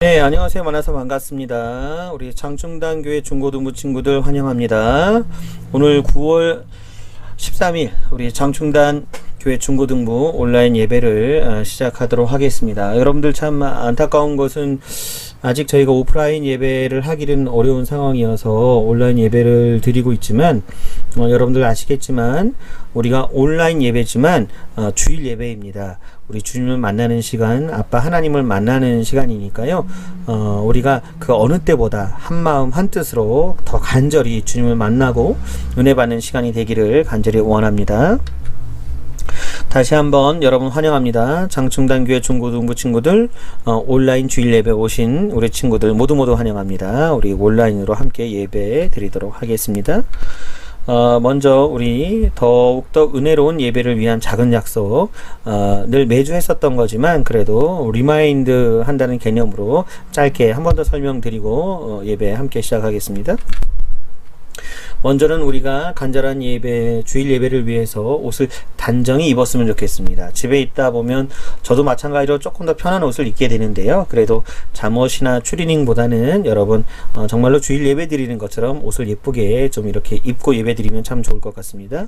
네, 안녕하세요. 만나서 반갑습니다. 우리 장충단교회 중고등부 친구들 환영합니다. 오늘 9월 13일 우리 장충단 교회 중고등부 온라인 예배를 시작하도록 하겠습니다. 여러분들 참 안타까운 것은 아직 저희가 오프라인 예배를 하기는 어려운 상황이어서 온라인 예배를 드리고 있지만 여러분들 아시겠지만 우리가 온라인 예배지만 주일 예배입니다. 우리 주님을 만나는 시간, 아빠 하나님을 만나는 시간이니까요. 우리가 그 어느 때보다 한마음 한뜻으로 더 간절히 주님을 만나고 은혜 받는 시간이 되기를 간절히 원합니다. 다시 한번 여러분 환영합니다. 장충단교회 중고등부 친구들, 온라인 주일 예배 오신 우리 친구들 모두 환영합니다. 우리 온라인으로 함께 예배 드리도록 하겠습니다. 먼저 우리 더욱더 은혜로운 예배를 위한 작은 약속, 늘 매주 했었던 거지만 그래도 리마인드 한다는 개념으로 짧게 한 번 더 설명드리고 예배 함께 시작하겠습니다. 먼저는 우리가 간절한 예배, 주일 예배를 위해서 옷을 단정히 입었으면 좋겠습니다. 집에 있다 보면 저도 마찬가지로 조금 더 편한 옷을 입게 되는데요. 그래도 잠옷이나 추리닝보다는 여러분 정말로 주일 예배 드리는 것처럼 옷을 예쁘게 좀 이렇게 입고 예배 드리면 참 좋을 것 같습니다.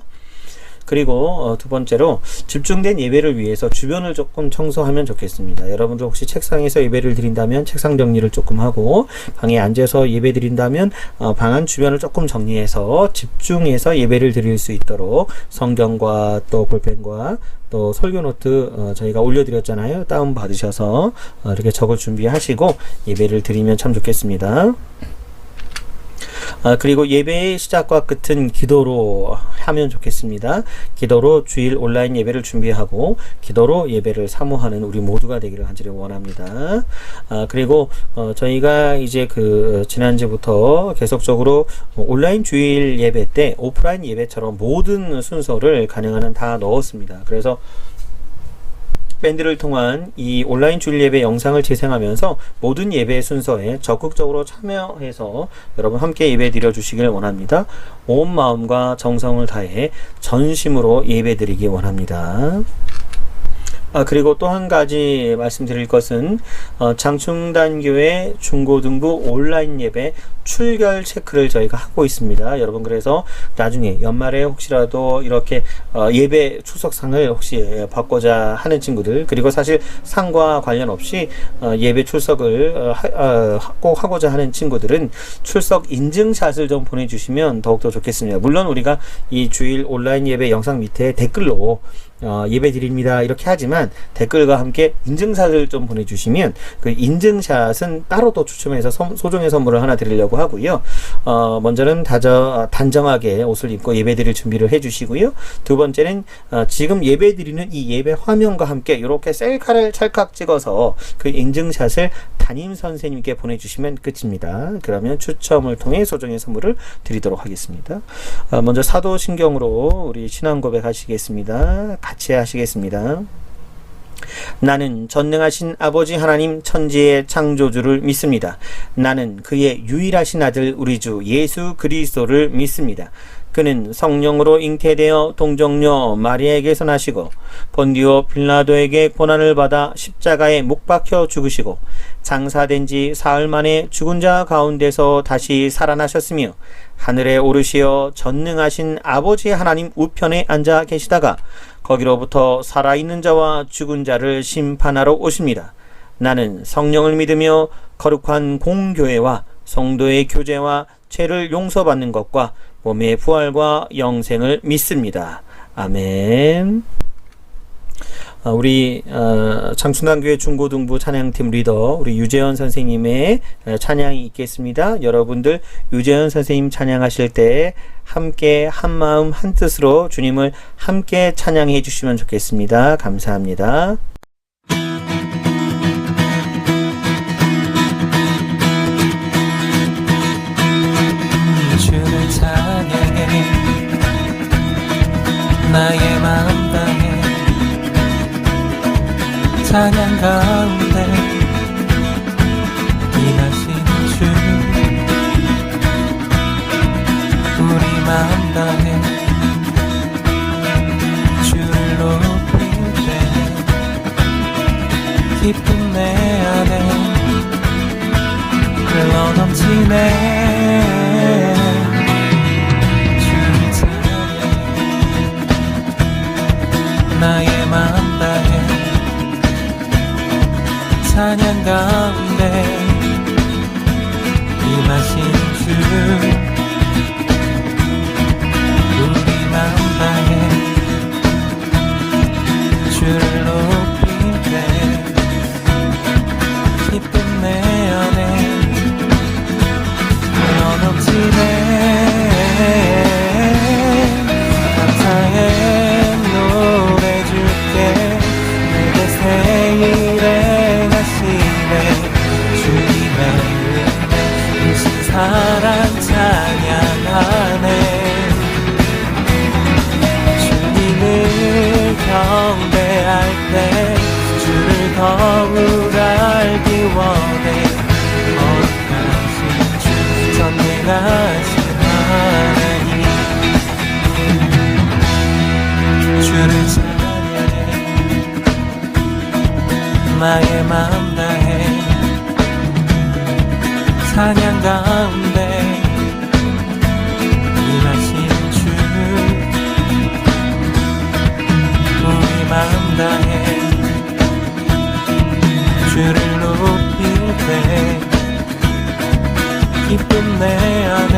그리고 두 번째로 집중된 예배를 위해서 주변을 조금 청소하면 좋겠습니다. 여러분들 혹시 책상에서 예배를 드린다면 책상 정리를 조금 하고, 방에 앉아서 예배 드린다면 방 안 주변을 조금 정리해서 집중해서 예배를 드릴 수 있도록 성경과 또 볼펜과 또 설교 노트 저희가 올려드렸잖아요. 다운 받으셔서 이렇게 적을 준비하시고 예배를 드리면 참 좋겠습니다. 그리고 예배의 시작과 끝은 기도로 하면 좋겠습니다. 기도로 주일 온라인 예배를 준비하고 기도로 예배를 사모하는 우리 모두가 되기를 간절히 원합니다. 그리고 저희가 이제 지난주부터 계속적으로 온라인 주일 예배 때 오프라인 예배처럼 모든 순서를 가능한 한 다 넣었습니다. 그래서 밴드를 통한 이 온라인 주일 예배 영상을 재생하면서 모든 예배 순서에 적극적으로 참여해서 여러분 함께 예배 드려 주시길 원합니다. 온 마음과 정성을 다해 전심으로 예배 드리기 원합니다. 그리고 또 한 가지 말씀드릴 것은 장충단교회 중고등부 온라인 예배 출결 체크를 저희가 하고 있습니다. 여러분 그래서 나중에 연말에 혹시라도 이렇게 예배 출석상을 혹시 받고자 하는 친구들, 그리고 사실 상과 관련 없이 예배 출석을 꼭 하고자 하는 친구들은 출석 인증샷을 좀 보내주시면 더욱더 좋겠습니다. 물론 우리가 이 주일 온라인 예배 영상 밑에 댓글로 예배 드립니다 이렇게 하지만 댓글과 함께 인증샷을 좀 보내주시면 그 인증샷은 따로 또 추첨해서 소정의 선물을 하나 드리려고 하고요. 먼저는 단정하게 옷을 입고 예배 드릴 준비를 해주시고요. 두 번째는 지금 예배 드리는 이 예배 화면과 함께 이렇게 셀카를 찰칵 찍어서 그 인증샷을 담임 선생님께 보내주시면 끝입니다. 그러면 추첨을 통해 소정의 선물을 드리도록 하겠습니다. 먼저 사도신경으로 우리 신앙 고백하시겠습니다. 같이 하시겠습니다. 나는 전능하신 아버지 하나님 천지의 창조주를 믿습니다. 나는 그의 유일하신 아들 우리 주 예수 그리스도를 믿습니다. 그는 성령으로 잉태되어 동정녀 마리아에게서 나시고 본디오 빌라도에게 고난을 받아 십자가에 못 박혀 죽으시고 장사된 지 사흘 만에 죽은 자 가운데서 다시 살아나셨으며 하늘에 오르시어 전능하신 아버지 하나님 우편에 앉아 계시다가 거기로부터 살아있는 자와 죽은 자를 심판하러 오십니다. 나는 성령을 믿으며 거룩한 공교회와 성도의 교제와 죄를 용서받는 것과 몸의 부활과 영생을 믿습니다. 아멘. 우리 장충단교회 중고등부 찬양팀 리더 우리 유재현 선생님의 찬양이 있겠습니다. 여러분들 유재현 선생님 찬양하실 때 함께 한마음 한뜻으로 주님을 함께 찬양해 주시면 좋겠습니다. 감사합니다. 주를 찬양해 나의 마음 다해 찬양 가운데 임하신 주 우리 마음 다해 주를 높일 때 넘치네 주를 찬양해 나의 마음 다해 찬양 가운데 임하신 주 우리 마음 다해 주를 높일 때 기쁨 내 안에 넘치네 감사의 노래 줄게 내게 새 일을 하시네 주님의 은혜 크신 사랑 찬양하네 주님을 경배할 때 주를 더욱 알기 원해 거룩하신 주 전능하신 하나님 주를 찬양해 나의 마음 다해 찬양 가운데 임하신 주 우리 마음 다해 주를 높일 때 기쁨 내 안에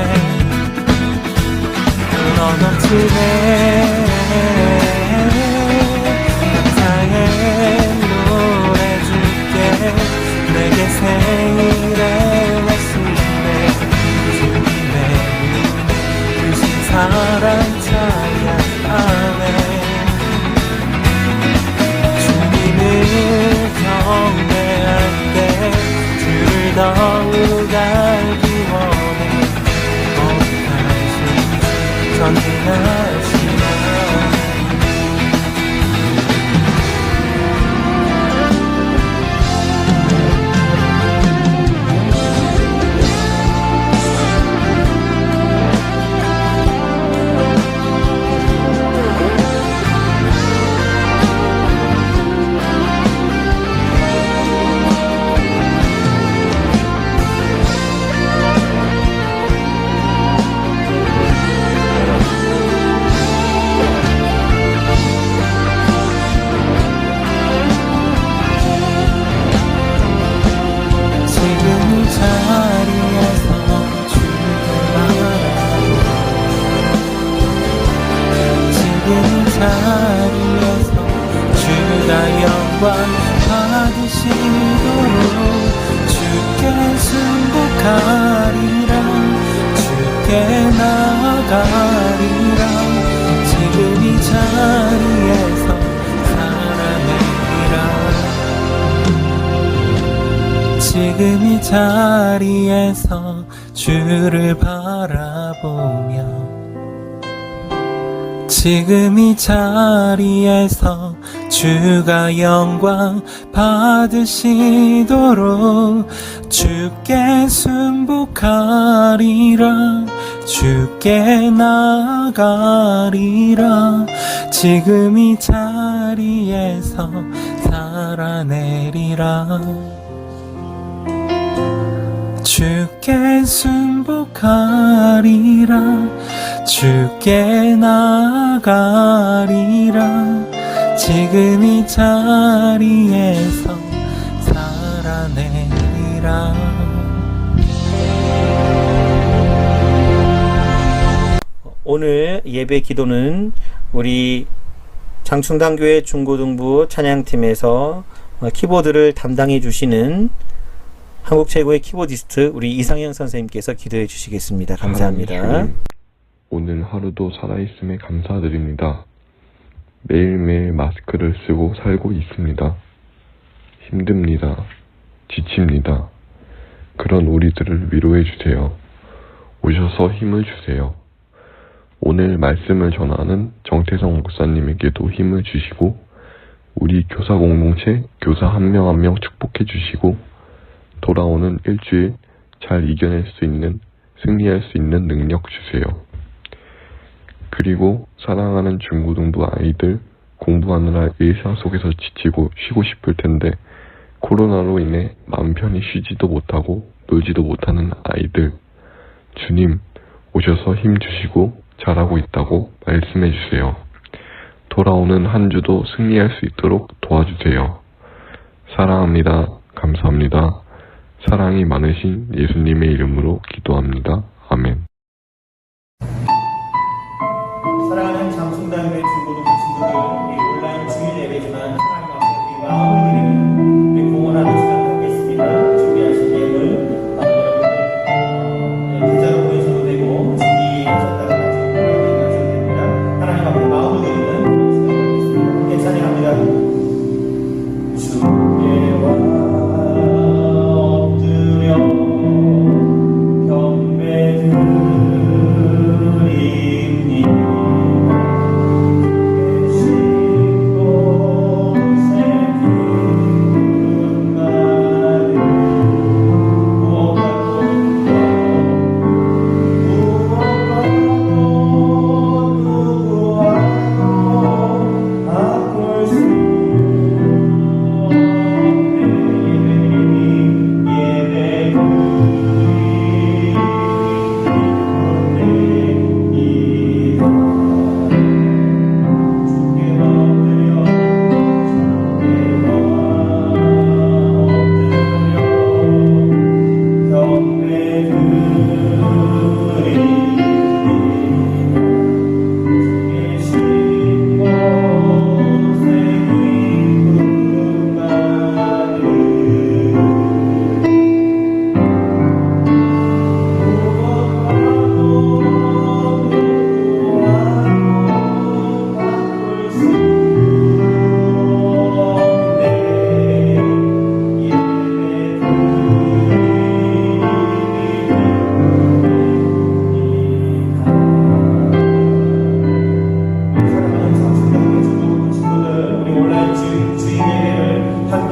넘치네 감사의 노래 줄게 내게 새 일을 하시네 주님의 은혜 크신 사랑 찬양하네 주님을 경배할 때 주를 더욱 알기 원해 거룩하신 주 전능하신 하나님 자리에서 주가 영광 받으시도록 주께 순복하리라 주께 나아가리라 지금 이 자리에서 살아내리라 지금 이 자리에서 주를 바라보며 지금 이 자리에서 주가 영광 받으시도록 주께 순복하리라 주께 나아가리라 지금 이 자리에서 살아내리라 주께 순복하리라 주께 나아가리라 지금 이 자리에서 살아내리라 오늘 예배 기도는 우리 장충당교회 중고등부 찬양팀에서 키보드를 담당해 주시는 한국 최고의 키보디스트 우리 이상형 선생님께서 기도해 주시겠습니다. 감사합니다. 주님, 오늘 하루도 살아있음에 감사드립니다. 매일매일 마스크를 쓰고 살고 있습니다. 힘듭니다. 지칩니다. 그런 우리들을 위로해 주세요. 오셔서 힘을 주세요. 오늘 말씀을 전하는 정태성 목사님에게도 힘을 주시고 우리 교사 공동체 교사 한 명 한 명 축복해 주시고 돌아오는 일주일 잘 이겨낼 수 있는 승리할 수 있는 능력 주세요. 그리고 사랑하는 중고등부 아이들 공부하느라 일상 속에서 지치고 쉬고 싶을 텐데 코로나로 인해 마음 편히 쉬지도 못하고 놀지도 못하는 아이들, 주님 오셔서 힘 주시고 잘하고 있다고 말씀해 주세요. 돌아오는 한 주도 승리할 수 있도록 도와주세요. 사랑합니다. 감사합니다. 사랑이 많으신 예수님의 이름으로 기도합니다. 아멘. 사랑하는 장충당교회 중고등부 친구들, 우리 온라인 주일 예배지만 하나님 앞에 우리 마음을 드리는 우리 공헌하는 시간 갖겠습니다. 준비하신 예물 여러분들 계좌로 보내셔도 되고 준비하셨다가 나중에 보내셔도 됩니다. 하나님 앞에 마음을 드리는 그런 시간 갖겠습니다. 함께 찬양합니다. 주께와 엎드려 경배드립니다.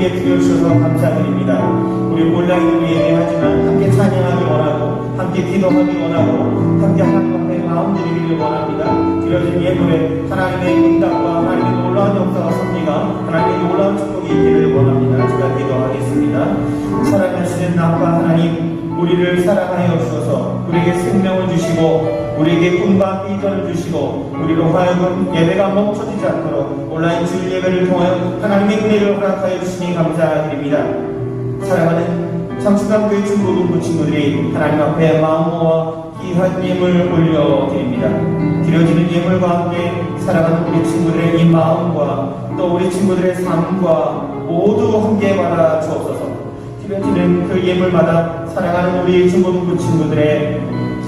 드려주셔서 감사드립니다. 우리 온라인으로 예배하지만 함께 찬양하기 원하고 함께 기도하기 원하고 함께 하나님 앞에 마음 드리기를 원합니다. 드려진 예물에 하나님의 응답과 하나님의 놀라운 역사와 섭리가 하나님의 놀라운 축복이 있기를 원합니다. 제가 기도하겠습니다. 사랑하시는 아빠 하나님, 우리를 사랑하여 주셔서 우리에게 생명을 주시고 우리에게 꿈과 비전을 주시고 우리로 하여금 예배가 멈춰지지 않도록 온라인 주일 예배를 통하여 하나님의 은혜를 허락하여 주시니 감사드립니다. 사랑하는 장충당교회 중고등부 친구들이 하나님 앞에 마음과 귀한 예물 올려드립니다. 드려지는 예물과 함께 사랑하는 우리 친구들의 이 마음과 또 우리 친구들의 삶과 모두 함께 받아 주옵소서. 드려지는 그 예물마다 사랑하는 우리 중고등부 친구들의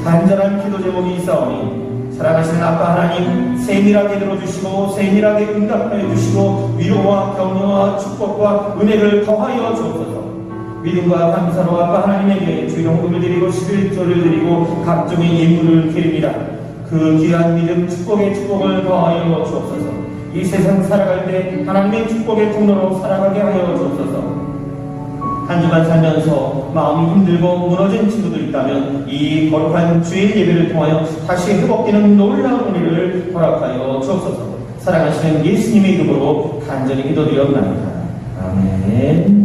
간절한 기도 제목이 있사오니 사랑하시는 아빠 하나님, 세밀하게 들어주시고 세밀하게 응답하여 주시고 위로와 격려와 축복과 은혜를 더하여 주옵소서. 믿음과 감사로 아빠 하나님에게 주일홍금을 드리고 11조를 드리고 각종의 예물을 드립니다. 그 귀한 믿음 축복의 축복을 더하여 주옵소서. 이 세상 살아갈 때 하나님의 축복의 통로로 살아가게 하여 주옵소서. 한 주간 살면서 마음이 힘들고 무너진 친구들 있다면 이 거룩한 주일 예배를 통하여 다시 회복되는 놀라운 은혜를 허락하여 주옵소서. 사랑하시는 예수님의 이름으로 간절히 기도드렸나이다. 아멘.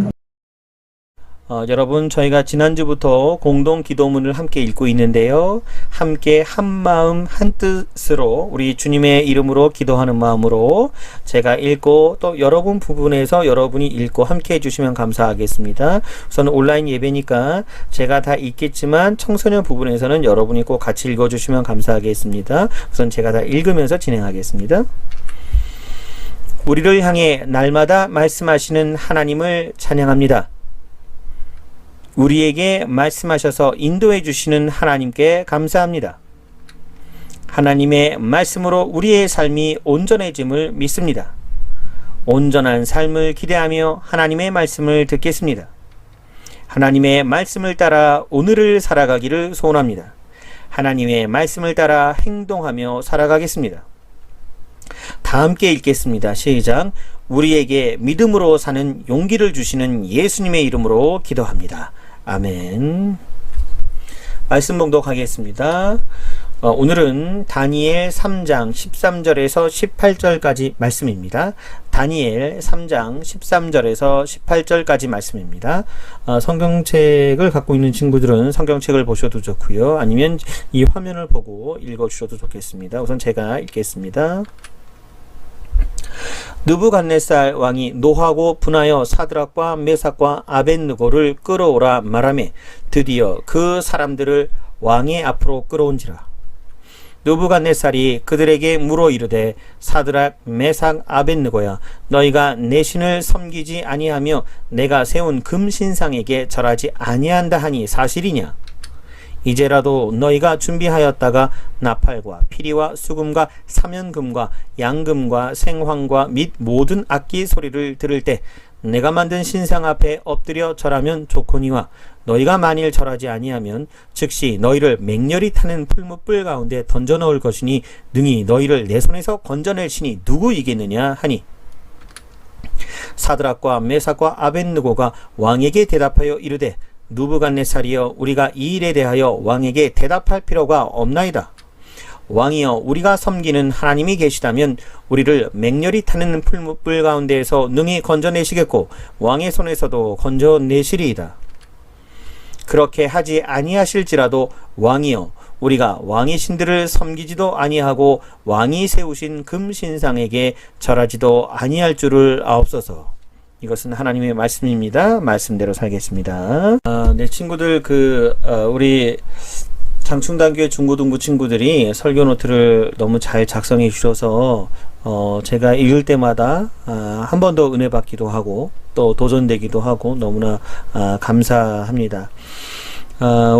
여러분, 저희가 지난주부터 공동 기도문을 함께 읽고 있는데요. 함께 한 마음 한 뜻으로 우리 주님의 이름으로 기도하는 마음으로 제가 읽고 또 여러분 부분에서 여러분이 읽고 함께 해주시면 감사하겠습니다. 우선 온라인 예배니까 제가 다 읽겠지만 청소년 부분에서는 여러분이 꼭 같이 읽어주시면 감사하겠습니다. 우선 제가 다 읽으면서 진행하겠습니다. 우리를 향해 날마다 말씀하시는 하나님을 찬양합니다. 우리에게 말씀하셔서 인도해 주시는 하나님께 감사합니다. 하나님의 말씀으로 우리의 삶이 온전해짐을 믿습니다. 온전한 삶을 기대하며 하나님의 말씀을 듣겠습니다. 하나님의 말씀을 따라 오늘을 살아가기를 소원합니다. 하나님의 말씀을 따라 행동하며 살아가겠습니다. 다 함께 읽겠습니다. 시작. 우리에게 믿음으로 사는 용기를 주시는 예수님의 이름으로 기도합니다. 아멘. 말씀 봉독하겠습니다. 오늘은 다니엘 3장 13절에서 18절까지 말씀입니다. 다니엘 3장 13절에서 18절까지 말씀입니다. 성경책을 갖고 있는 친구들은 성경책을 보셔도 좋고요. 아니면 이 화면을 보고 읽어주셔도 좋겠습니다. 우선 제가 읽겠습니다. 느부갓네살 왕이 노하고 분하여 사드락과 메삭과 아벳느고를 끌어오라 말하매 드디어 그 사람들을 왕의 앞으로 끌어온지라. 느부갓네살이 그들에게 물어 이르되 사드락 메삭 아벳느고야 너희가 내 신을 섬기지 아니하며 내가 세운 금신상에게 절하지 아니한다 하니 사실이냐? 이제라도 너희가 준비하였다가 나팔과 피리와 수금과 사면금과 양금과 생황과 및 모든 악기 소리를 들을 때 내가 만든 신상 앞에 엎드려 절하면 좋거니와 너희가 만일 절하지 아니하면 즉시 너희를 맹렬히 타는 풀무불 가운데 던져 넣을 것이니 능히 너희를 내 손에서 건져낼 신이 누구이겠느냐 하니 사드락과 메삭과 아벳느고가 왕에게 대답하여 이르되 느부갓네살이여 우리가 이 일에 대하여 왕에게 대답할 필요가 없나이다. 왕이여 우리가 섬기는 하나님이 계시다면 우리를 맹렬히 타는 풀무불 가운데에서 능히 건져내시겠고 왕의 손에서도 건져내시리이다. 그렇게 하지 아니하실지라도 왕이여 우리가 왕의 신들을 섬기지도 아니하고 왕이 세우신 금신상에게 절하지도 아니할 줄을 아옵소서. 이것은 하나님의 말씀입니다. 말씀대로 살겠습니다. 네, 친구들, 우리 장충단교회 중고등부 친구들이 설교 노트를 너무 잘 작성해 주셔서, 제가 읽을 때마다, 한 번 더 은혜 받기도 하고, 또 도전되기도 하고, 너무나, 감사합니다.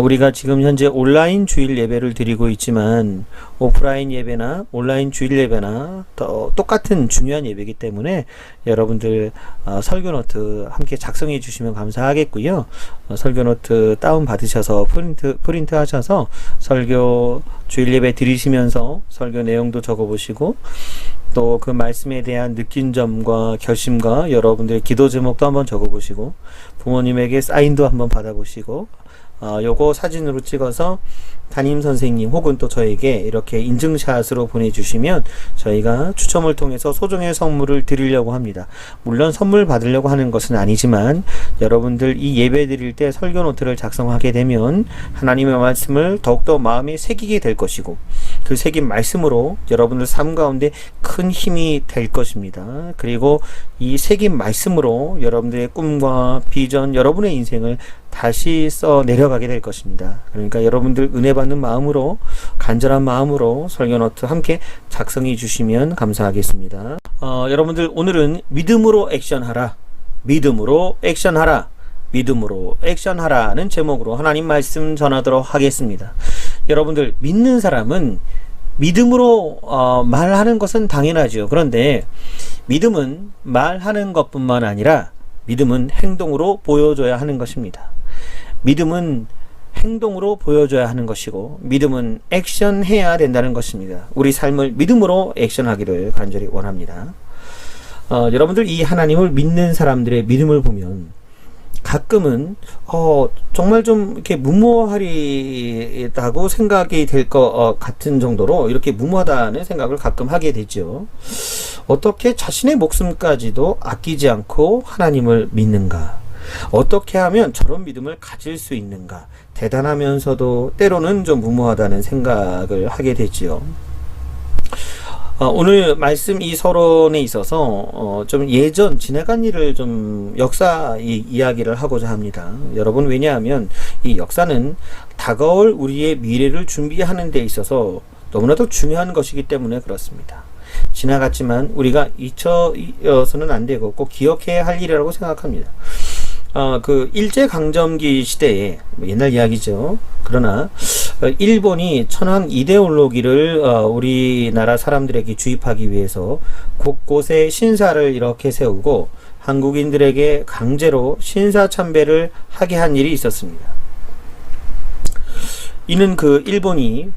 우리가 지금 현재 온라인 주일 예배를 드리고 있지만 오프라인 예배나 온라인 주일 예배나 똑같은 중요한 예배이기 때문에 여러분들 설교 노트 함께 작성해 주시면 감사하겠고요. 설교 노트 다운 받으셔서 프린트 하셔서 설교 주일 예배 드리시면서 설교 내용도 적어 보시고 또 그 말씀에 대한 느낀 점과 결심과 여러분들의 기도 제목도 한번 적어 보시고 부모님에게 사인도 한번 받아 보시고 요거 사진으로 찍어서 담임 선생님 혹은 또 저에게 이렇게 인증샷으로 보내주시면 저희가 추첨을 통해서 소정의 선물을 드리려고 합니다. 물론 선물 받으려고 하는 것은 아니지만 여러분들 이 예배 드릴 때 설교 노트를 작성하게 되면 하나님의 말씀을 더욱더 마음에 새기게 될 것이고 그 새긴 말씀으로 여러분들 삶 가운데 큰 힘이 될 것입니다. 그리고 이 새긴 말씀으로 여러분들의 꿈과 비전, 여러분의 인생을 다시 써 내려가게 될 것입니다. 그러니까 여러분들 은혜 받는 마음으로 간절한 마음으로 설교 노트 함께 작성해 주시면 감사하겠습니다. 여러분들 오늘은 믿음으로 액션하라, 믿음으로 액션하라, 믿음으로 액션하라는 제목으로 하나님 말씀 전하도록 하겠습니다. 여러분들 믿는 사람은 믿음으로 말하는 것은 당연하죠. 그런데 믿음은 말하는 것뿐만 아니라 믿음은 행동으로 보여줘야 하는 것입니다. 믿음은 행동으로 보여줘야 하는 것이고 믿음은 액션해야 된다는 것입니다. 우리 삶을 믿음으로 액션하기를 간절히 원합니다. 여러분들 이 하나님을 믿는 사람들의 믿음을 보면 가끔은 정말 좀 이렇게 무모하리다고 생각이 될 것 같은 정도로 이렇게 무모하다는 생각을 가끔 하게 되죠. 어떻게 자신의 목숨까지도 아끼지 않고 하나님을 믿는가? 어떻게 하면 저런 믿음을 가질 수 있는가? 대단하면서도 때로는 좀 무모하다는 생각을 하게 되지요. 오늘 말씀 이 서론에 있어서 좀 예전 지나간 일을 좀 역사 이야기를 하고자 합니다. 여러분 왜냐하면 이 역사는 다가올 우리의 미래를 준비하는 데 있어서 너무나도 중요한 것이기 때문에 그렇습니다. 지나갔지만 우리가 잊혀서는 안 되고 꼭 기억해야 할 일이라고 생각합니다. 일제강점기 시대에 옛날 이야기죠. 그러나 일본이 천황 이데올로기를 우리나라 사람들에게 주입하기 위해서 곳곳에 신사를 이렇게 세우고 한국인들에게 강제로 신사 참배를 하게 한 일이 있었습니다. 이는 일본이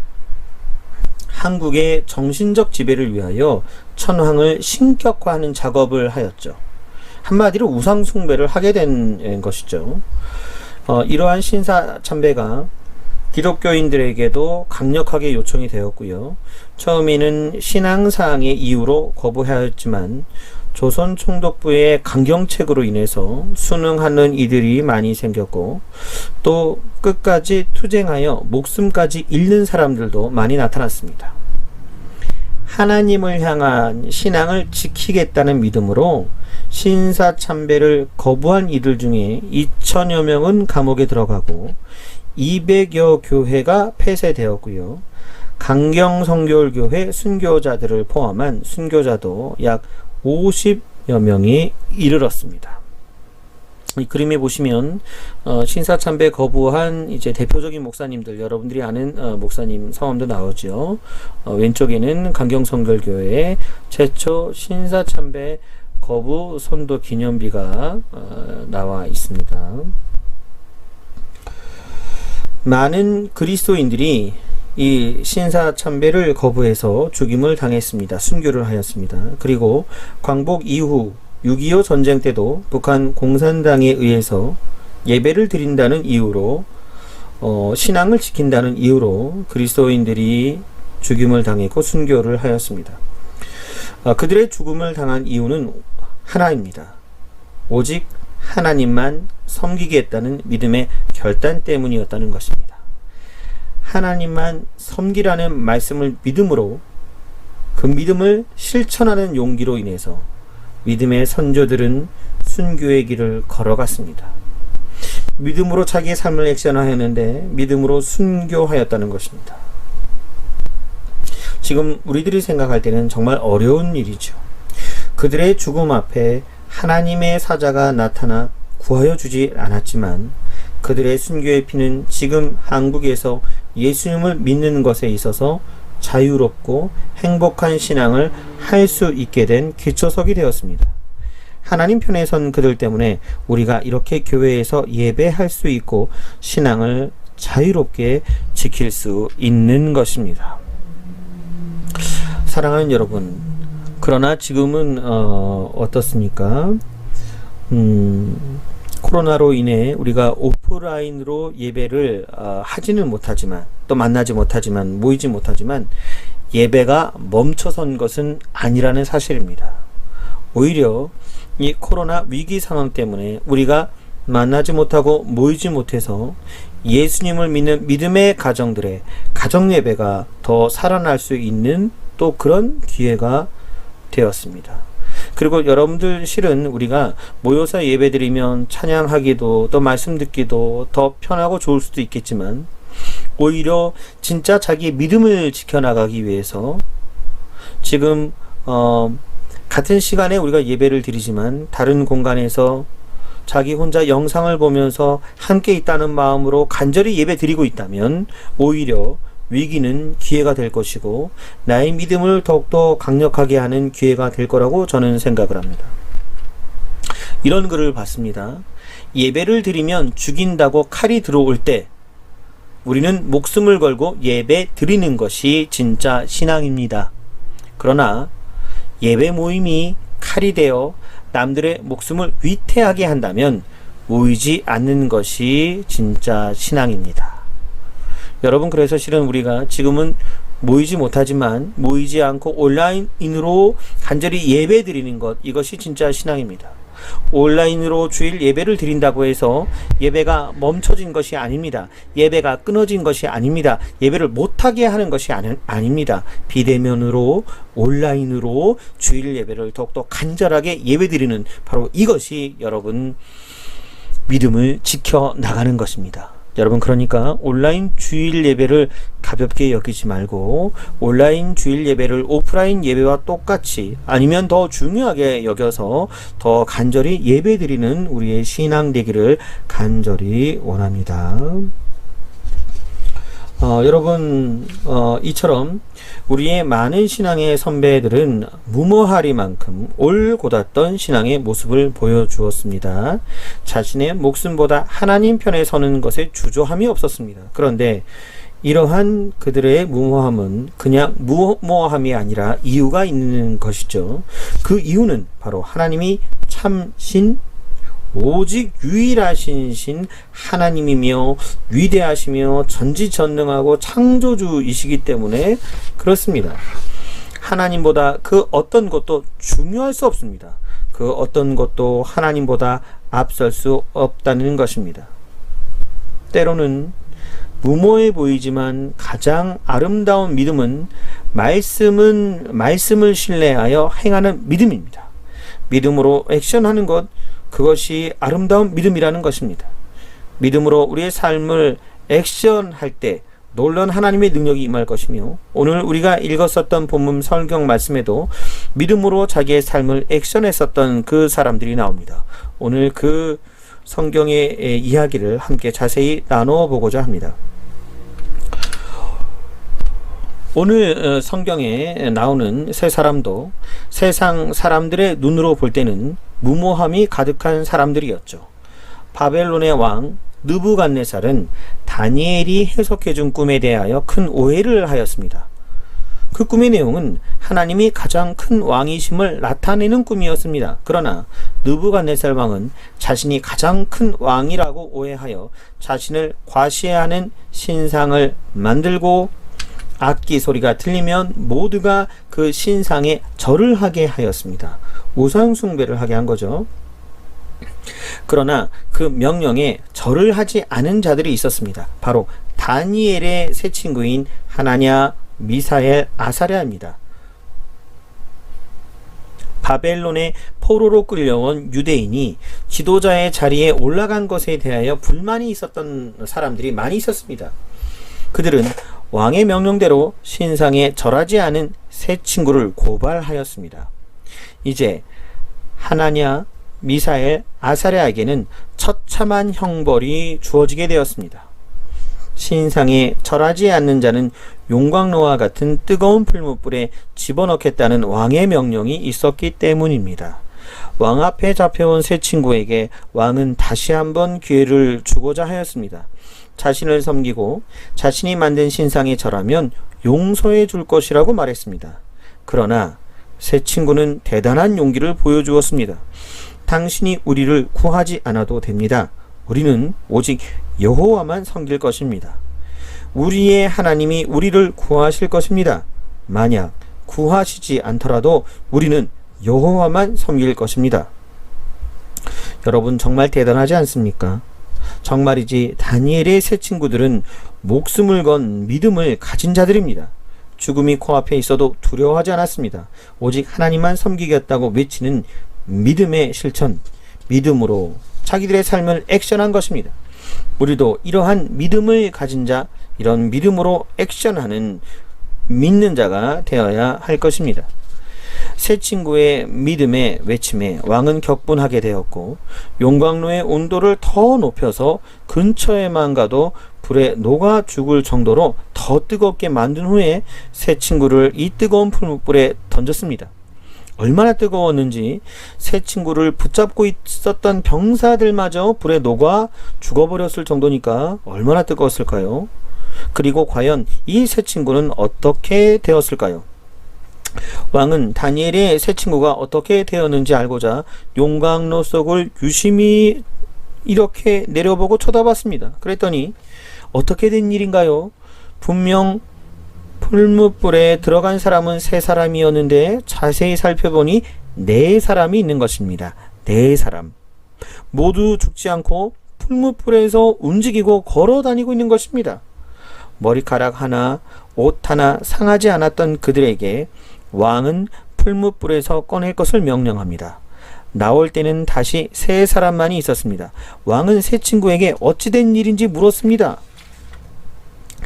한국의 정신적 지배를 위하여 천황을 신격화하는 작업을 하였죠. 한마디로 우상 숭배를 하게 된 것이죠. 이러한 신사 참배가 기독교인들에게도 강력하게 요청이 되었고요. 처음에는 신앙사항의 이유로 거부하였지만 조선 총독부의 강경책으로 인해서 순응하는 이들이 많이 생겼고, 또 끝까지 투쟁하여 목숨까지 잃는 사람들도 많이 나타났습니다. 하나님을 향한 신앙을 지키겠다는 믿음으로 신사참배를 거부한 이들 중에 2천여 명은 감옥에 들어가고 200여 교회가 폐쇄되었고요. 강경성결교회 순교자들을 포함한 순교자도 약 50여 명이 이르렀습니다. 이 그림에 보시면 신사참배 거부한 이제 대표적인 목사님들, 여러분들이 아는 목사님 성함도 나오죠. 왼쪽에는 강경성결교회의 최초 신사참배 거부 선도 기념비가 나와 있습니다. 많은 그리스도인들이 이 신사참배를 거부해서 죽임을 당했습니다. 순교를 하였습니다. 그리고 광복 이후 6.25 전쟁 때도 북한 공산당에 의해서 예배를 드린다는 이유로 신앙을 지킨다는 이유로 그리스도인들이 죽임을 당했고 순교를 하였습니다. 그들의 죽음을 당한 이유는 하나입니다. 오직 하나님만 섬기겠다는 믿음의 결단 때문이었다는 것입니다. 하나님만 섬기라는 말씀을 믿음으로, 그 믿음을 실천하는 용기로 인해서 믿음의 선조들은 순교의 길을 걸어갔습니다. 믿음으로 자기의 삶을 액션화했는데 믿음으로 순교하였다는 것입니다. 지금 우리들이 생각할 때는 정말 어려운 일이죠. 그들의 죽음 앞에 하나님의 사자가 나타나 구하여 주지 않았지만 그들의 순교의 피는 지금 한국에서 예수님을 믿는 것에 있어서 자유롭고 행복한 신앙을 할 수 있게 된 기초석이 되었습니다. 하나님 편에 선 그들 때문에 우리가 이렇게 교회에서 예배할 수 있고 신앙을 자유롭게 지킬 수 있는 것입니다. 사랑하는 여러분, 그러나 지금은 어떻습니까? 코로나로 인해 우리가 오프라인으로 예배를 하지는 못하지만, 또 만나지 못하지만, 모이지 못하지만 예배가 멈춰선 것은 아니라는 사실입니다. 오히려 이 코로나 위기 상황 때문에 우리가 만나지 못하고 모이지 못해서 예수님을 믿는 믿음의 가정들의 가정 예배가 더 살아날 수 있는 또 그런 기회가 되었습니다. 그리고 여러분들, 실은 우리가 모여서 예배드리면 찬양하기도 또 말씀 듣기도 더 편하고 좋을 수도 있겠지만, 오히려 진짜 자기 믿음을 지켜나가기 위해서 지금 같은 시간에 우리가 예배를 드리지만 다른 공간에서 자기 혼자 영상을 보면서 함께 있다는 마음으로 간절히 예배 드리고 있다면 오히려 위기는 기회가 될 것이고 나의 믿음을 더욱더 강력하게 하는 기회가 될 거라고 저는 생각을 합니다. 이런 글을 봤습니다. 예배를 드리면 죽인다고 칼이 들어올 때 우리는 목숨을 걸고 예배 드리는 것이 진짜 신앙입니다. 그러나 예배 모임이 칼이 되어 남들의 목숨을 위태하게 한다면 모이지 않는 것이 진짜 신앙입니다. 여러분, 그래서 실은 우리가 지금은 모이지 못하지만 모이지 않고 온라인으로 간절히 예배 드리는 것, 이것이 진짜 신앙입니다. 온라인으로 주일 예배를 드린다고 해서 예배가 멈춰진 것이 아닙니다. 예배가 끊어진 것이 아닙니다. 예배를 못하게 하는 것이 아닙니다. 비대면으로 온라인으로 주일 예배를 더욱더 간절하게 예배 드리는 바로 이것이 여러분 믿음을 지켜나가는 것입니다. 여러분, 그러니까 온라인 주일 예배를 가볍게 여기지 말고 온라인 주일 예배를 오프라인 예배와 똑같이 아니면 더 중요하게 여겨서 더 간절히 예배 드리는 우리의 신앙 되기를 간절히 원합니다. 여러분, 이처럼 우리의 많은 신앙의 선배들은 무모하리만큼 올곧았던 신앙의 모습을 보여주었습니다. 자신의 목숨보다 하나님 편에 서는 것에 주저함이 없었습니다. 그런데 이러한 그들의 무모함은 그냥 무모함이 아니라 이유가 있는 것이죠. 그 이유는 바로 하나님이 참신, 오직 유일하신 신 하나님이며 위대하시며 전지전능하고 창조주이시기 때문에 그렇습니다. 하나님보다 그 어떤 것도 중요할 수 없습니다. 그 어떤 것도 하나님보다 앞설 수 없다는 것입니다. 때로는 무모해 보이지만 가장 아름다운 믿음은 말씀을 신뢰하여 행하는 믿음입니다. 믿음으로 액션하는 것, 그것이 아름다운 믿음이라는 것입니다. 믿음으로 우리의 삶을 액션할 때 놀라운 하나님의 능력이 임할 것이며, 오늘 우리가 읽었었던 본문 성경 말씀에도 믿음으로 자기의 삶을 액션했었던 그 사람들이 나옵니다. 오늘 그 성경의 이야기를 함께 자세히 나누어 보고자 합니다. 오늘 성경에 나오는 세 사람도 세상 사람들의 눈으로 볼 때는 무모함이 가득한 사람들이었죠. 바벨론의 왕 느부갓네살은 다니엘이 해석해준 꿈에 대하여 큰 오해를 하였습니다. 그 꿈의 내용은 하나님이 가장 큰 왕이심을 나타내는 꿈이었습니다. 그러나 느부갓네살 왕은 자신이 가장 큰 왕이라고 오해하여 자신을 과시하는 신상을 만들고, 악기 소리가 들리면 모두가 그 신상에 절을 하게 하였습니다. 우상 숭배를 하게 한 거죠. 그러나 그 명령에 절을 하지 않은 자들이 있었습니다. 바로 다니엘의 세 친구인 하나냐, 미사엘, 아사랴입니다. 바벨론의 포로로 끌려온 유대인이 지도자의 자리에 올라간 것에 대하여 불만이 있었던 사람들이 많이 있었습니다. 그들은 왕의 명령대로 신상에 절하지 않은 세 친구를 고발하였습니다. 이제 하나냐, 미사엘, 아사랴에게는 처참한 형벌이 주어지게 되었습니다. 신상에 절하지 않는 자는 용광로와 같은 뜨거운 풀무불에 집어넣겠다는 왕의 명령이 있었기 때문입니다. 왕 앞에 잡혀온 세 친구에게 왕은 다시 한번 기회를 주고자 하였습니다. 자신을 섬기고 자신이 만든 신상에 절하면 용서해 줄 것이라고 말했습니다. 그러나 세 친구는 대단한 용기를 보여주었습니다. 당신이 우리를 구하지 않아도 됩니다. 우리는 오직 여호와만 섬길 것입니다. 우리의 하나님이 우리를 구하실 것입니다. 만약 구하시지 않더라도 우리는 여호와만 섬길 것입니다. 여러분, 정말 대단하지 않습니까? 정말이지 다니엘의 세 친구들은 목숨을 건 믿음을 가진 자들입니다. 죽음이 코앞에 있어도 두려워하지 않았습니다. 오직 하나님만 섬기겠다고 외치는 믿음의 실천, 믿음으로 자기들의 삶을 액션한 것입니다. 우리도 이러한 믿음을 가진 자, 이런 믿음으로 액션하는 믿는 자가 되어야 할 것입니다. 세 친구의 믿음의 외침에 왕은 격분하게 되었고, 용광로의 온도를 더 높여서 근처에만 가도 불에 녹아 죽을 정도로 더 뜨겁게 만든 후에 세 친구를 이 뜨거운 풀무불에 던졌습니다. 얼마나 뜨거웠는지 세 친구를 붙잡고 있었던 병사들마저 불에 녹아 죽어버렸을 정도니까 얼마나 뜨거웠을까요? 그리고 과연 이 세 친구는 어떻게 되었을까요? 왕은 다니엘의 세 친구가 어떻게 되었는지 알고자 용광로 속을 유심히 이렇게 내려보고 쳐다봤습니다. 그랬더니 어떻게 된 일인가요? 분명 풀무불에 들어간 사람은 세 사람이었는데 자세히 살펴보니 네 사람이 있는 것입니다. 네 사람. 모두 죽지 않고 풀무불에서 움직이고 걸어 다니고 있는 것입니다. 머리카락 하나, 옷 하나 상하지 않았던 그들에게 왕은 풀무불에서 꺼낼 것을 명령합니다. 나올 때는 다시 세 사람만이 있었습니다. 왕은 세 친구에게 어찌된 일인지 물었습니다.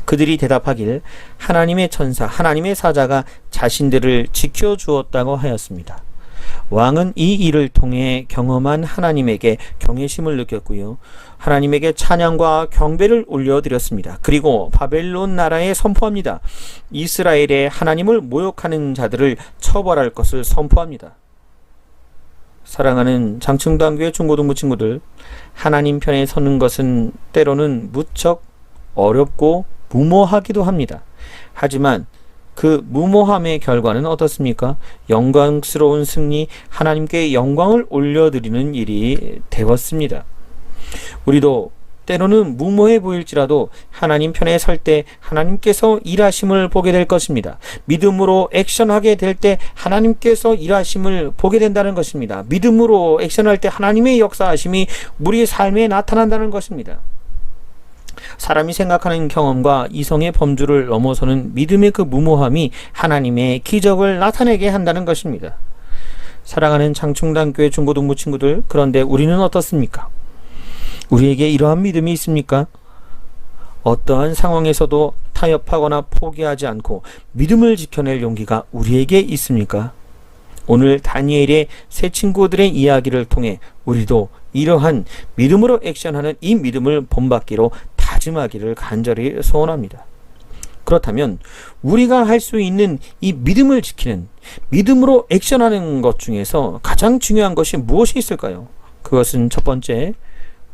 그들이 대답하길 하나님의 천사, 하나님의 사자가 자신들을 지켜주었다고 하였습니다. 왕은 이 일을 통해 경험한 하나님에게 경외심을 느꼈고요. 하나님에게 찬양과 경배를 올려드렸습니다. 그리고 바벨론 나라에 선포합니다. 이스라엘의 하나님을 모욕하는 자들을 처벌할 것을 선포합니다. 사랑하는 장충당교회 중고등부 친구들, 하나님 편에 서는 것은 때로는 무척 어렵고 무모하기도 합니다. 하지만 그 무모함의 결과는 어떻습니까? 영광스러운 승리, 하나님께 영광을 올려드리는 일이 되었습니다. 우리도 때로는 무모해 보일지라도 하나님 편에 설 때 하나님께서 일하심을 보게 될 것입니다. 믿음으로 액션하게 될 때 하나님께서 일하심을 보게 된다는 것입니다. 믿음으로 액션할 때 하나님의 역사하심이 우리의 삶에 나타난다는 것입니다. 사람이 생각하는 경험과 이성의 범주를 넘어서는 믿음의 그 무모함이 하나님의 기적을 나타내게 한다는 것입니다. 사랑하는 장충단교회 중고등부 친구들, 그런데 우리는 어떻습니까? 우리에게 이러한 믿음이 있습니까? 어떠한 상황에서도 타협하거나 포기하지 않고 믿음을 지켜낼 용기가 우리에게 있습니까? 오늘 다니엘의 세 친구들의 이야기를 통해 우리도 이러한 믿음으로 액션하는 이 믿음을 본받기로 다짐하기를 간절히 소원합니다. 그렇다면 우리가 할 수 있는 이 믿음을 지키는, 믿음으로 액션하는 것 중에서 가장 중요한 것이 무엇이 있을까요? 그것은 첫 번째,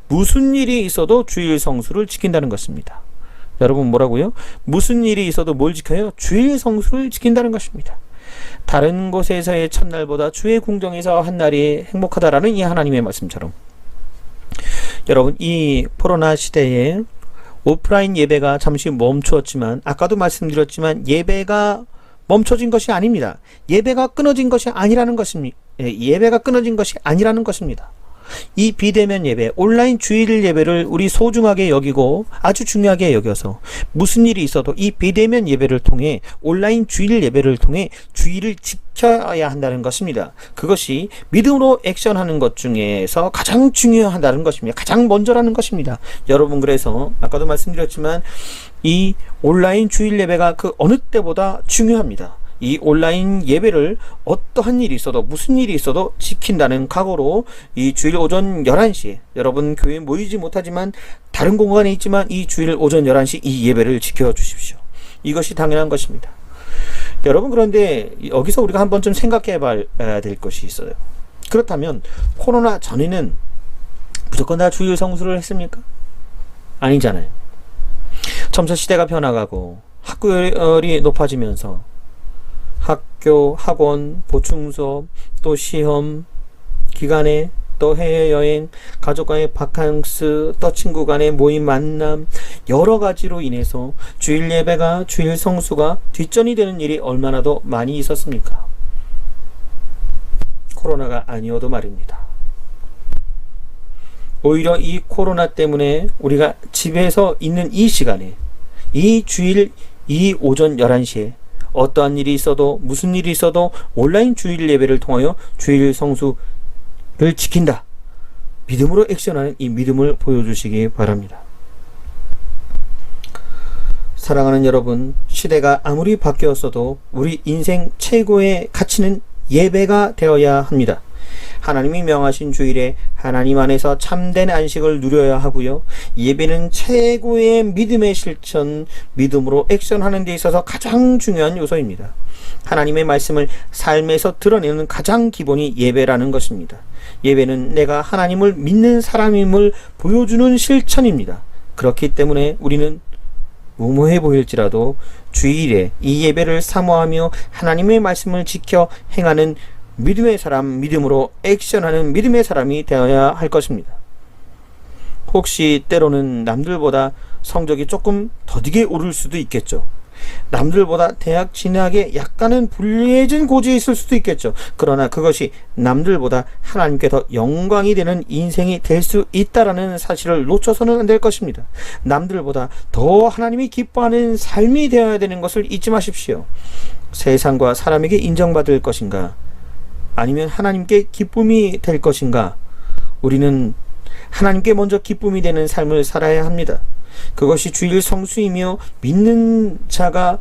무슨 일이 있어도 주일 성수를 지킨다는 것입니다. 여러분, 뭐라고요? 무슨 일이 있어도 뭘 지켜요? 주일 성수를 지킨다는 것입니다. 다른 곳에서의 첫날보다 주의 궁정에서 한 날이 행복하다라는 이 하나님의 말씀처럼, 여러분, 이 코로나 시대에 오프라인 예배가 잠시 멈추었지만, 아까도 말씀드렸지만 예배가 멈춰진 것이 아닙니다. 예배가 끊어진 것이 아니라는 것입니다. 예배가 끊어진 것이 아니라는 것입니다. 이 비대면 예배, 온라인 주일 예배를 우리 소중하게 여기고 아주 중요하게 여겨서 무슨 일이 있어도 이 비대면 예배를 통해, 온라인 주일 예배를 통해 주일을 지켜야 한다는 것입니다. 그것이 믿음으로 액션하는 것 중에서 가장 중요하다는 것입니다. 가장 먼저라는 것입니다. 여러분, 그래서 아까도 말씀드렸지만 이 온라인 주일 예배가 그 어느 때보다 중요합니다. 이 온라인 예배를 어떠한 일이 있어도, 무슨 일이 있어도 지킨다는 각오로 이 주일 오전 11시에, 여러분 교회에 모이지 못하지만 다른 공간에 있지만 이 주일 오전 11시 이 예배를 지켜주십시오. 이것이 당연한 것입니다. 여러분, 그런데 여기서 우리가 한번 좀 생각해 봐야 될 것이 있어요. 그렇다면 코로나 전에는 무조건 다 주일 성수를 했습니까? 아니잖아요. 점차 시대가 변화가고 학구열이 높아지면서 학교, 학원, 보충수업, 또 시험 기간에, 또 해외여행, 가족과의 바캉스, 또 친구 간의 모임 만남, 여러 가지로 인해서 주일 예배가, 주일 성수가 뒷전이 되는 일이 얼마나 더 많이 있었습니까? 코로나가 아니어도 말입니다. 오히려 이 코로나 때문에 우리가 집에서 있는 이 시간에, 이 주일, 이 오전 11시에 어떠한 일이 있어도, 무슨 일이 있어도 온라인 주일 예배를 통하여 주일 성수를 지킨다, 믿음으로 액션하는 이 믿음을 보여주시기 바랍니다. 사랑하는 여러분, 시대가 아무리 바뀌었어도 우리 인생 최고의 가치는 예배가 되어야 합니다. 하나님이 명하신 주일에 하나님 안에서 참된 안식을 누려야 하고요. 예배는 최고의 믿음의 실천, 믿음으로 액션하는 데 있어서 가장 중요한 요소입니다. 하나님의 말씀을 삶에서 드러내는 가장 기본이 예배라는 것입니다. 예배는 내가 하나님을 믿는 사람임을 보여주는 실천입니다. 그렇기 때문에 우리는 무모해 보일지라도 주일에 이 예배를 사모하며 하나님의 말씀을 지켜 행하는 믿음의 사람, 믿음으로 액션하는 믿음의 사람이 되어야 할 것입니다. 혹시 때로는 남들보다 성적이 조금 더디게 오를 수도 있겠죠. 남들보다 대학 진학에 약간은 불리해진 고지에 있을 수도 있겠죠. 그러나 그것이 남들보다 하나님께 더 영광이 되는 인생이 될 수 있다라는 사실을 놓쳐서는 안 될 것입니다. 남들보다 더 하나님이 기뻐하는 삶이 되어야 되는 것을 잊지 마십시오. 세상과 사람에게 인정받을 것인가, 아니면 하나님께 기쁨이 될 것인가? 우리는 하나님께 먼저 기쁨이 되는 삶을 살아야 합니다. 그것이 주일 성수이며 믿는 자가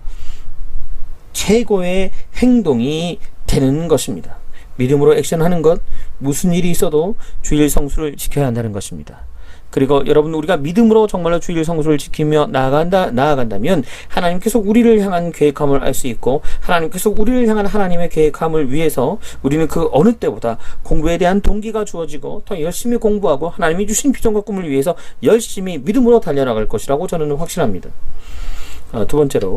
최고의 행동이 되는 것입니다. 믿음으로 액션하는 것, 무슨 일이 있어도 주일 성수를 지켜야 한다는 것입니다. 그리고 여러분, 우리가 믿음으로 정말로 주일 성수를 지키며 나아간다면 하나님께서 우리를 향한 계획함을 알 수 있고, 하나님께서 우리를 향한 하나님의 계획함을 위해서 우리는 그 어느 때보다 공부에 대한 동기가 주어지고 더 열심히 공부하고 하나님이 주신 비전과 꿈을 위해서 열심히 믿음으로 달려나갈 것이라고 저는 확신합니다. 두 번째로,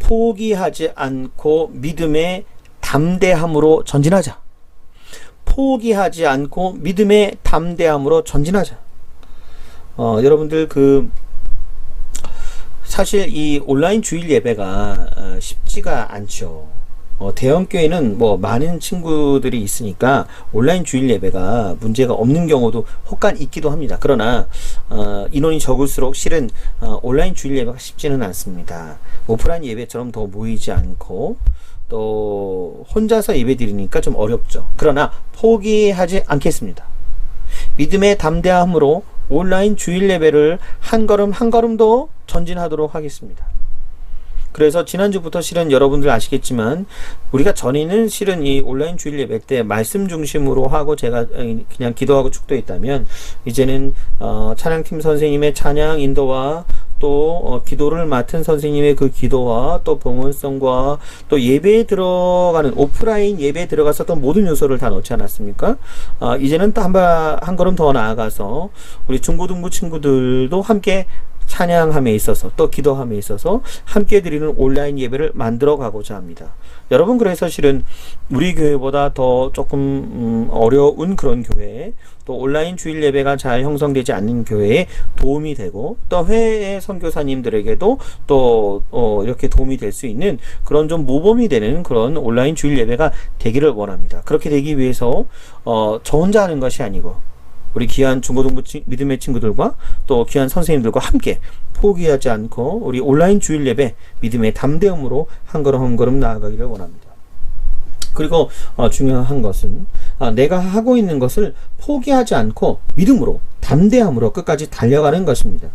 포기하지 않고 믿음의 담대함으로 전진하자. 포기하지 않고 믿음의 담대함으로 전진하자. 여러분들 사실 이 온라인 주일 예배가 쉽지가 않죠. 대형교회는 뭐 많은 친구들이 있으니까 온라인 주일 예배가 문제가 없는 경우도 혹간 있기도 합니다. 그러나 인원이 적을수록 실은 온라인 주일 예배가 쉽지는 않습니다. 오프라인 예배처럼 더 모이지 않고 또 혼자서 예배 드리니까 좀 어렵죠. 그러나 포기하지 않겠습니다. 믿음의 담대함으로 온라인 주일 예배를 한 걸음 한 걸음 더 전진하도록 하겠습니다. 그래서 지난주부터 실은 여러분들 아시겠지만 우리가 전에는 실은 이 온라인 주일 예배 때 말씀 중심으로 하고 제가 그냥 기도하고 축도했다면 이제는 찬양팀 선생님의 찬양 인도와 또 기도를 맡은 선생님의 그 기도와 또 봉헌성과 또 예배에 들어가는 오프라인 예배에 들어가서 모든 요소를 다 넣지 않았습니까? 이제는 또 한 걸음 더 나아가서 우리 중고등부 친구들도 함께 찬양함에 있어서 또 기도함에 있어서 함께 드리는 온라인 예배를 만들어 가고자 합니다. 여러분, 그래서 실은 우리 교회보다 더 조금 어려운 그런 교회, 또 온라인 주일 예배가 잘 형성되지 않는 교회에 도움이 되고 또 해외 선교사님들에게도 또 이렇게 도움이 될 수 있는 그런 좀 모범이 되는 그런 온라인 주일 예배가 되기를 원합니다. 그렇게 되기 위해서 저 혼자 하는 것이 아니고 우리 귀한 중고등부 믿음의 친구들과 또 귀한 선생님들과 함께 포기하지 않고 우리 온라인 주일 예배 믿음의 담대함으로 한 걸음 한 걸음 나아가기를 원합니다. 그리고 중요한 것은 내가 하고 있는 것을 포기하지 않고 믿음으로 담대함으로 끝까지 달려가는 것입니다.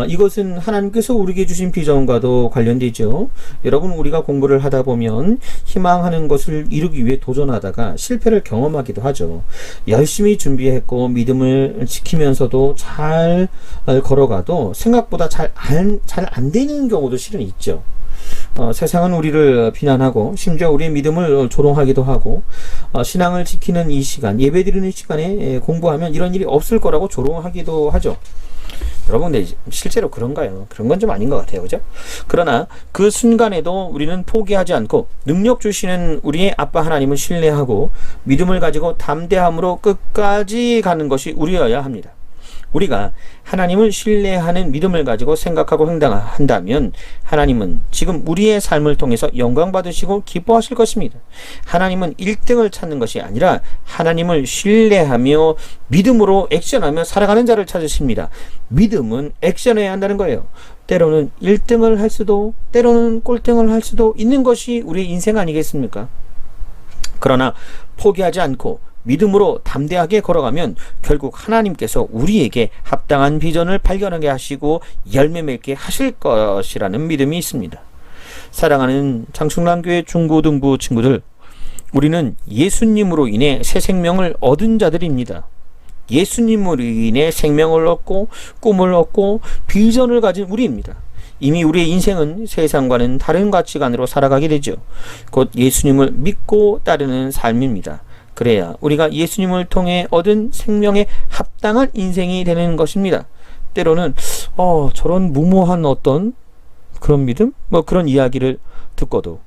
이것은 하나님께서 우리에게 주신 비전과도 관련되죠. 여러분, 우리가 공부를 하다 보면 희망하는 것을 이루기 위해 도전하다가 실패를 경험하기도 하죠. 열심히 준비했고 믿음을 지키면서도 잘 걸어가도 생각보다 잘 안 되는 경우도 실은 있죠. 세상은 우리를 비난하고 심지어 우리의 믿음을 조롱하기도 하고 신앙을 지키는 이 시간, 예배드리는 시간에 공부하면 이런 일이 없을 거라고 조롱하기도 하죠. 여러분, 근데 실제로 그런가요? 그런 건 좀 아닌 것 같아요. 그죠? 그러나 그 순간에도 우리는 포기하지 않고 능력 주시는 우리의 아빠 하나님을 신뢰하고 믿음을 가지고 담대함으로 끝까지 가는 것이 우리여야 합니다. 우리가 하나님을 신뢰하는 믿음을 가지고 생각하고 행동한다면 하나님은 지금 우리의 삶을 통해서 영광 받으시고 기뻐하실 것입니다. 하나님은 1등을 찾는 것이 아니라 하나님을 신뢰하며 믿음으로 액션하며 살아가는 자를 찾으십니다. 믿음은 액션해야 한다는 거예요. 때로는 1등을 할 수도 때로는 꼴등을 할 수도 있는 것이 우리의 인생 아니겠습니까? 그러나 포기하지 않고 믿음으로 담대하게 걸어가면 결국 하나님께서 우리에게 합당한 비전을 발견하게 하시고 열매 맺게 하실 것이라는 믿음이 있습니다. 사랑하는 장충남교회 중고등부 친구들, 우리는 예수님으로 인해 새 생명을 얻은 자들입니다. 예수님으로 인해 생명을 얻고 꿈을 얻고 비전을 가진 우리입니다. 이미 우리의 인생은 세상과는 다른 가치관으로 살아가게 되죠. 곧 예수님을 믿고 따르는 삶입니다. 그래야 우리가 예수님을 통해 얻은 생명에 합당한 인생이 되는 것입니다. 때로는 저런 무모한 어떤 그런 믿음? 그런 이야기를 듣고도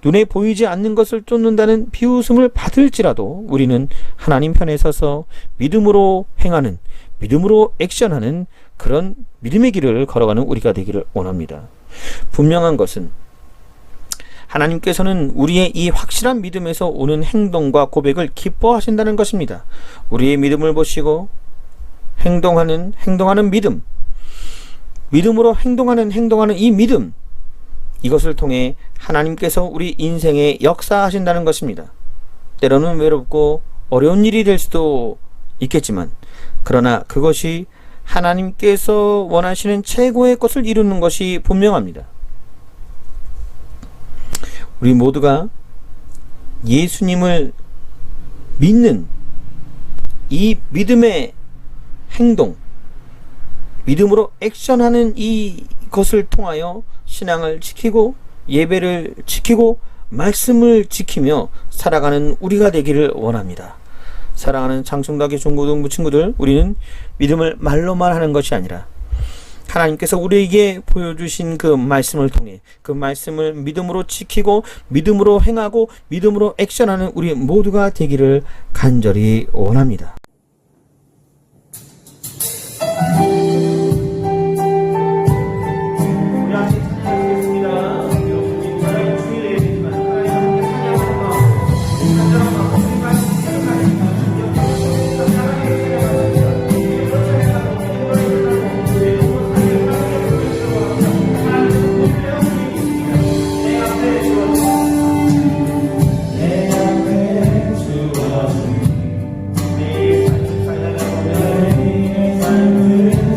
눈에 보이지 않는 것을 쫓는다는 비웃음을 받을지라도 우리는 하나님 편에 서서 믿음으로 행하는, 믿음으로 액션하는 그런 믿음의 길을 걸어가는 우리가 되기를 원합니다. 분명한 것은 하나님께서는 우리의 이 확실한 믿음에서 오는 행동과 고백을 기뻐하신다는 것입니다. 우리의 믿음을 보시고 행동하는 믿음, 믿음으로 행동하는 이 믿음, 이것을 통해 하나님께서 우리 인생에 역사하신다는 것입니다. 때로는 외롭고 어려운 일이 될 수도 있겠지만 그러나 그것이 하나님께서 원하시는 최고의 것을 이루는 것이 분명합니다. 우리 모두가 예수님을 믿는 이 믿음의 행동, 믿음으로 액션하는 이것을 통하여 신앙을 지키고 예배를 지키고 말씀을 지키며 살아가는 우리가 되기를 원합니다. 사랑하는 장충각의 중고등부 친구들, 우리는 믿음을 말로만 하는 것이 아니라 하나님께서 우리에게 보여주신 그 말씀을 통해 그 말씀을 믿음으로 지키고 믿음으로 행하고 믿음으로 액션하는 우리 모두가 되기를 간절히 원합니다. 삶을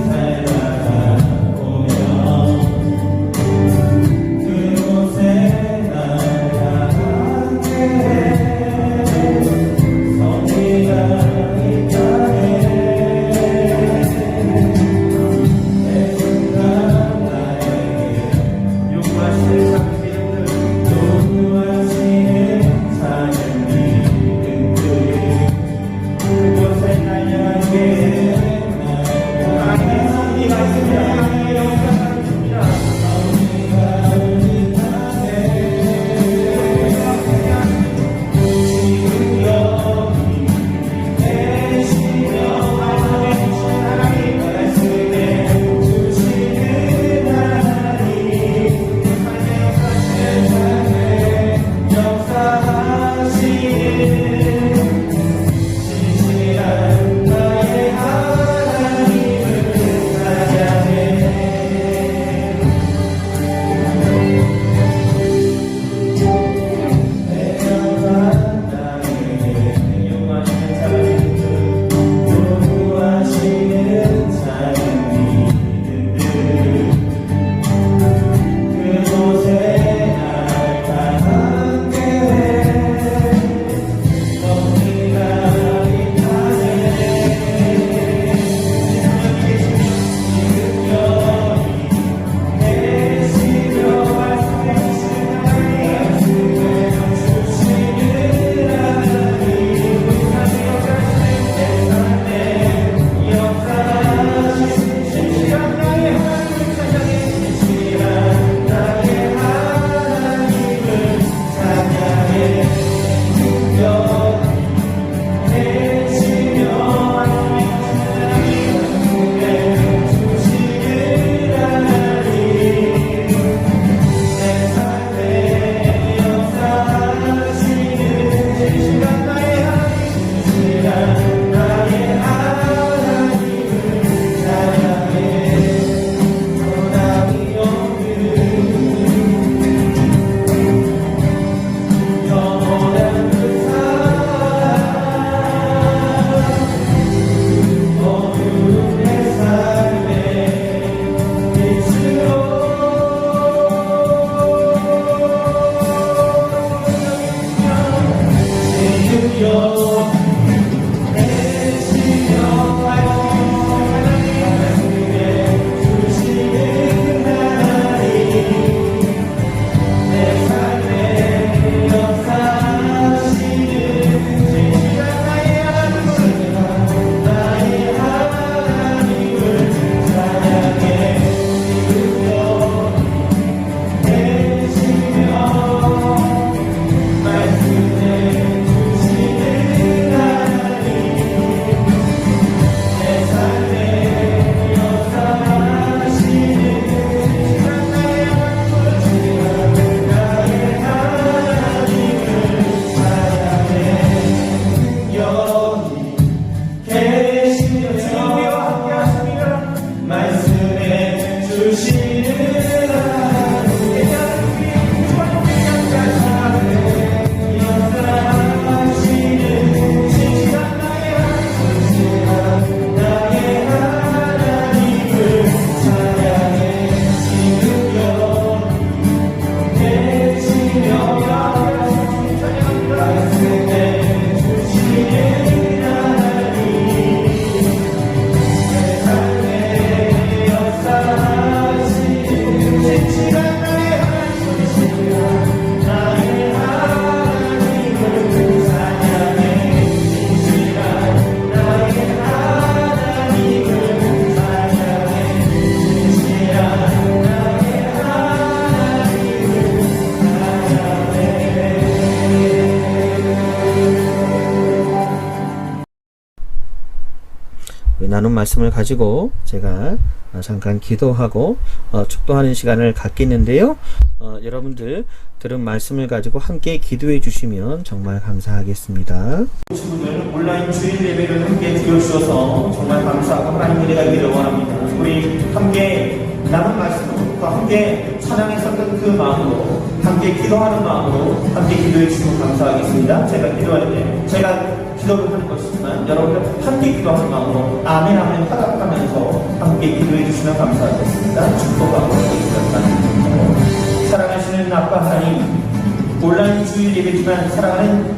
나눈 말씀을 가지고 제가 잠깐 기도하고 축도하는 시간을 갖겠는데요. 여러분들 들은 말씀을 가지고 함께 기도해 주시면 정말 감사하겠습니다. 친구들 온라인 주일 예배를 함께 드려주셔서 정말 감사하고 하나님 은혜가 되기를 원합니다. 우리 함께 나눈 말씀으로 또 함께 찬양에 섰던 그 마음으로 함께 기도하는 마음으로 함께 기도해 주시면 감사하겠습니다. 제가 기도할 때 제가 기도를 하는 것이지만 여러분들 함께 기도하는 마음으로 아멘 아멘 화답하면서 함께 기도해 주시면 감사하겠습니다. 축복하고 기도합니다. 사랑하시는 아빠 하나님, 온라인 주일 예배지만 사랑하는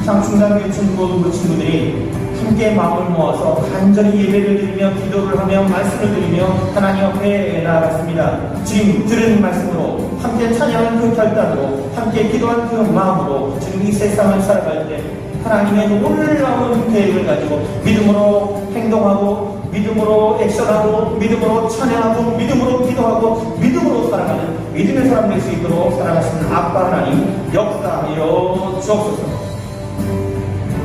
창충단교회 중고등부 친구들이 함께 마음을 모아서 간절히 예배를 드리며 기도를 하며 말씀을 드리며 하나님 앞에 나아갔습니다. 지금 들은 말씀으로 함께 찬양하는 그 결단으로 함께 기도한 그 마음으로 지금 이 세상을 살아갈 때 하나님의 놀라운 계획을 가지고 믿음으로 행동하고 믿음으로 액션하고 믿음으로 찬양하고 믿음으로 기도하고 믿음으로 살아가는 믿음의 사람 될 수 있도록 살아가시는 아빠 하나님 역사하여 주옵소서.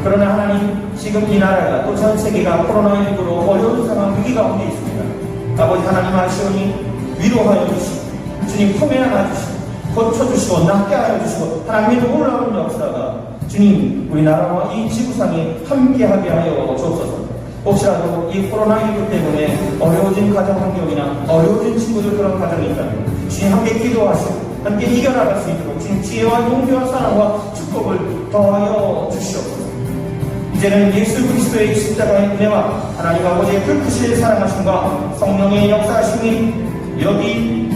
그러나 하나님 지금 이 나라가 또 전 세계가 코로나19로 어려운 상황 위기 가운데 있습니다. 아버지 하나님 아시오니 위로하여 주시고 주님 품에 안아주시고 고쳐주시고 낫게 하여 주시고 하나님의 놀라운 역사가 주님 우리나라와 이 지구상에 함께하게 하여 주옵소서. 혹시라도 이 코로나19 때문에 어려워진 가정 환경이나 어려워진 친구들 그런 가정이 있다면 주님 함께 기도하시고 함께 이겨나갈 수 있도록 주님 지혜와 용기와 사랑과 축복을 더하여 주시옵소서. 이제는 예수 그리스도의 십자가의 은혜와 하나님 아버지의 그 크신 사랑하심과 성령의 역사하심이 여기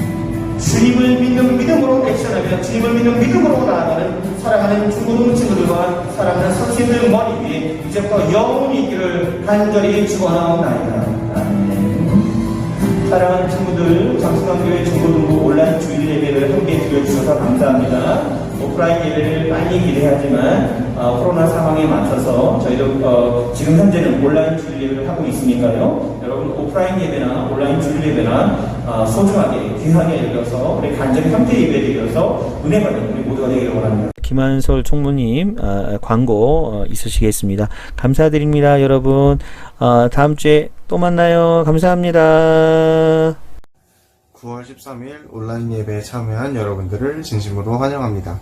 주님을 믿는 믿음으로 액션하며 주님을 믿는 믿음으로 나아가는 사랑하는 중고등 친구들과 사랑하는 선생님들 머리 위에 이제부터 영원히 있기를 간절히 축원하옵나이다. 아멘. 사랑하는 친구들, 장수강교회 중고등부 온라인 주일 예배를 함께 드려주셔서 감사합니다. 오프라인 예배를 빨리 기대하지만 코로나 상황에 맞춰서 저희도 지금 현재는 온라인 주일 예배를 하고 있으니까요. 여러분 오프라인 예배나 온라인 주일 예배나 소중하게 귀하게 여겨서 우리 간절히 함께 예배드려서 은혜 받는 우리 모두가 되기를 원합니다. 김한솔 총무님 광고 있으시겠습니다. 감사드립니다. 여러분 다음 주에 또 만나요. 감사합니다. 9월 13일 온라인 예배에 참여한 여러분들을 진심으로 환영합니다.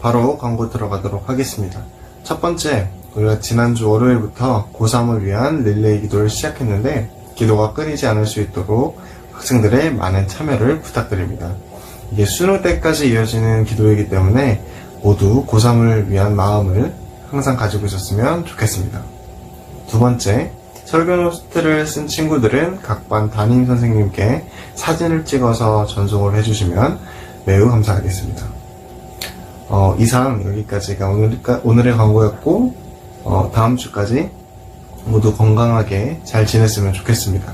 바로 광고 들어가도록 하겠습니다. 첫 번째, 우리가 지난주 월요일부터 고3을 위한 릴레이 기도를 시작했는데 기도가 끊이지 않을 수 있도록 학생들의 많은 참여를 부탁드립니다. 이게 수능 때까지 이어지는 기도이기 때문에 모두 고3을 위한 마음을 항상 가지고 있었으면 좋겠습니다. 두 번째, 설교 노트를 쓴 친구들은 각 반 담임 선생님께 사진을 찍어서 전송을 해주시면 매우 감사하겠습니다. 이상 여기까지가 오늘의 광고였고 다음 주까지 모두 건강하게 잘 지냈으면 좋겠습니다.